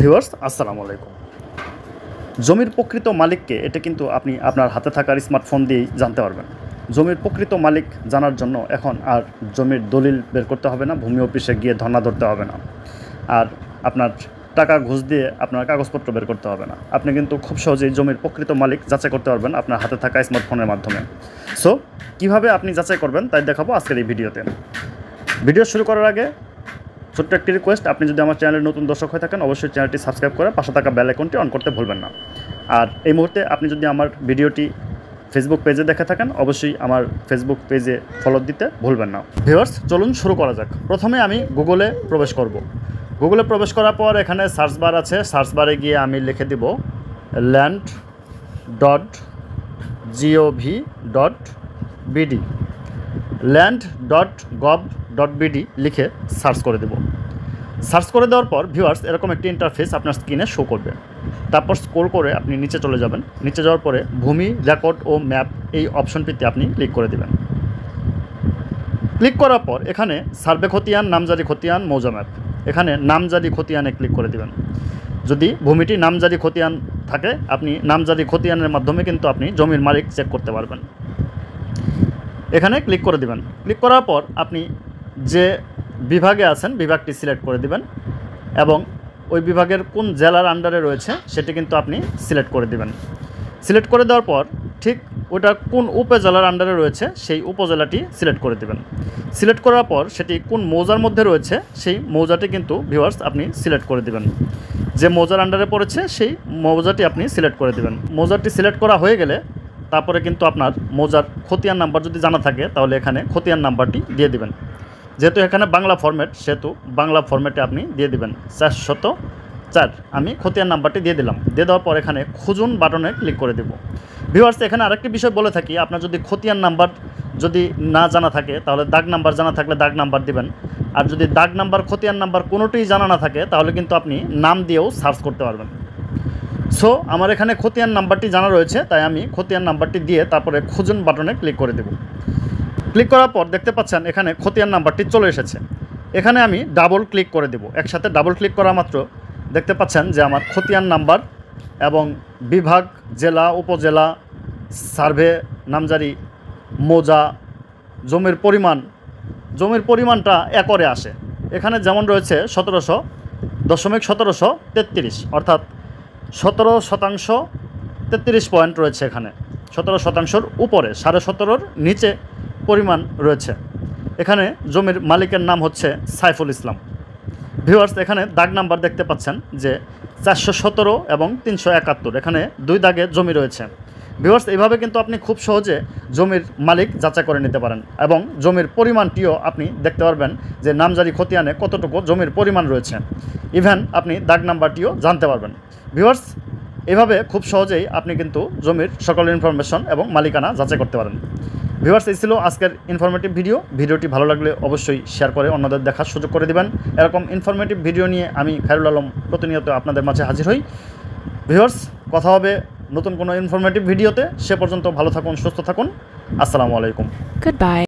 Viewers আসসালামু আলাইকুম। জমির প্রকৃত মালিককে এটা কিন্তু আপনি আপনার হাতে থাকার স্মার্টফোন দিয়েই জানতে পারবেন। জমির প্রকৃত মালিক জানার জন্য এখন আর জমির দলিল বের করতে হবে না, ভূমি অফিসে গিয়ে ধর্ণা ধরতে হবে না, আর আপনার টাকা ঘুষ দিয়ে আপনার কাগজপত্র বের করতে হবে না। আপনি কিন্তু খুব সহজেই জমির প্রকৃত মালিক যাচাই করতে পারবেন আপনার হাতে থাকা স্মার্টফোনের মাধ্যমে। সো কীভাবে আপনি যাচাই করবেন তাই দেখাবো আজকের এই ভিডিওতে। ভিডিও শুরু করার আগে ছোট্ট একটি রিকোয়েস্ট, আপনি যদি আমার চ্যানেলের নতুন দর্শক হয়ে থাকেন অবশ্যই চ্যানেলটি সাবস্ক্রাইব করে পাশে থাকা বেল আইকনটি অন করতে ভুলবেন না। আর এই মুহূর্তে আপনি যদি আমার ভিডিওটি ফেসবুক পেজে দেখে থাকেন অবশ্যই আমার ফেসবুক পেজে ফলো দিতে ভুলবেন না। ভিউয়ার্স চলুন শুরু করা যাক। প্রথমে আমি গুগলে প্রবেশ করব। গুগলে প্রবেশ করার পর এখানে সার্চ বার আছে, সার্চ বারে গিয়ে আমি লিখে দিব land.gov.bd, land.gov.bd লিখে সার্চ করে দেব। সার্চ করে দেওয়ার পর ভিউয়ার্স এরকম একটি ইন্টারফেস আপনার স্ক্রিনে শো করবে। তারপর স্ক্রল করে আপনি নিচে চলে যাবেন। নিচে যাওয়ার পরে ভূমি রেকর্ড ও ম্যাপ এই অপশনটিতে আপনি ক্লিক করে দেবেন। ক্লিক করার পর এখানে সার্ভে খতিয়ান, নামজারি খতিয়ান, মৌজা ম্যাপ, এখানে নামজারি খতিয়ানে ক্লিক করে দেবেন। যদি ভূমিটি নামজারি খতিয়ান থাকে আপনি নামজারি খতিয়ানের মাধ্যমে কিন্তু আপনি জমির মালিক চেক করতে পারবেন। এখানে ক্লিক করে দিবেন। ক্লিক করার পর আপনি যে বিভাগে আছেন বিভাগটি সিলেক্ট করে দিবেন এবং ওই বিভাগের কোন জেলার আন্ডারে রয়েছে সেটি কিন্তু আপনি সিলেক্ট করে দিবেন। সিলেক্ট করে দেওয়ার পর ঠিক ওটা কোন উপজেলার আন্ডারে রয়েছে সেই উপজেলাটি সিলেক্ট করে দিবেন। সিলেক্ট করার পর সেটি কোন মৌজার মধ্যে রয়েছে সেই মৌজাটি কিন্তু ভিউয়ার্স আপনি সিলেক্ট করে দিবেন। যে মৌজার আন্ডারে পড়েছে সেই মৌজাটি আপনি সিলেক্ট করে দিবেন। মৌজাটি সিলেক্ট করা হয়ে গেলে তারপরে কিন্তু আপনার মৌজার খতিয়ান নাম্বার যদি জানা থাকে তাহলে এখানে খতিয়ান নাম্বারটি দিয়ে দিবেন। যেহেতু এখানে বাংলা ফরম্যাট সেহেতু বাংলা ফরম্যাটে আপনি দিয়ে দিবেন 404। আমি খতিয়ান নাম্বারটি দিয়ে দিলাম। দিয়ে দেওয়ার পর এখানে খুঁজুন বাটনে ক্লিক করে দেব। ভিউয়ার্স এখানে আরেকটি বিষয় বলে থাকি, আপনার যদি খতিয়ান নাম্বার যদি না জানা থাকে তাহলে দাগ নাম্বার জানা থাকলে দাগ নাম্বার দিবেন। আর যদি দাগ নাম্বার খতিয়ান নাম্বার কোনোটিই জানা না থাকে তাহলে কিন্তু আপনি নাম দিয়েও সার্চ করতে পারবেন। সো আমার এখানে খতিয়ান নাম্বারটি জানা রয়েছে তাই আমি খতিয়ান নাম্বারটি দিয়ে তারপরে খুঁজুন বাটনে ক্লিক করে দেব। ক্লিক করার পর দেখতে পাচ্ছেন এখানে খতিয়ান নাম্বারটি চলে এসেছে। এখানে আমি ডাবল ক্লিক করে দেব। একসাথে ডাবল ক্লিক করা মাত্র দেখতে পাচ্ছেন যে আমার খতিয়ান নাম্বার এবং বিভাগ, জেলা, উপজেলা, সার্ভে, নামজারি, মৌজা, জমির পরিমাণটা একরে আসে। এখানে যেমন রয়েছে 17.1733 অর্থাৎ 17% পয়েন্ট রয়েছে। এখানে 17%-র উপরে 17.5-র নিচে পরিমাণ রয়েছে। এখানে জমির মালিকের নাম হচ্ছে সাইফুল ইসলাম। ভিউয়ার্স এখানে দাগ নাম্বার দেখতে পাচ্ছেন যে 417 এবং 371, এখানে 2 দাগে জমি রয়েছে। ভিউয়ার্স এইভাবে কিন্তু আপনি খুব সহজে জমির মালিক যাচাই করে নিতে পারেন এবং জমির পরিমাণটিও আপনি দেখতে পারবেন যে নামজারি খতিয়ানে কতটুকু জমির পরিমাণ রয়েছে। ইভেন আপনি দাগ নাম্বারটিও জানতে পারবেন। ভিউয়ার্স এভাবে খুব সহজেই আপনি কিন্তু জমির সকল ইনফরমেশন এবং মালিকানা যাচাই করতে পারেন। ভিউয়ার্স এই ছিল আজকের ইনফরমেটিভ ভিডিও। ভিডিওটি ভালো লাগলে অবশ্যই শেয়ার করে অন্যদের দেখার সুযোগ করে দিবেন। এরকম ইনফরমেটিভ ভিডিও নিয়ে আমি খায়রুল আলম প্রতিনিয়ত আপনাদের মাঝে হাজির হই। ভিউয়ার্স কথা হবে নতুন কোনো ইনফরমেটিভ ভিডিওতে। সে পর্যন্ত ভালো থাকুন, সুস্থ থাকুন। আসসালামু আলাইকুম। Goodbye.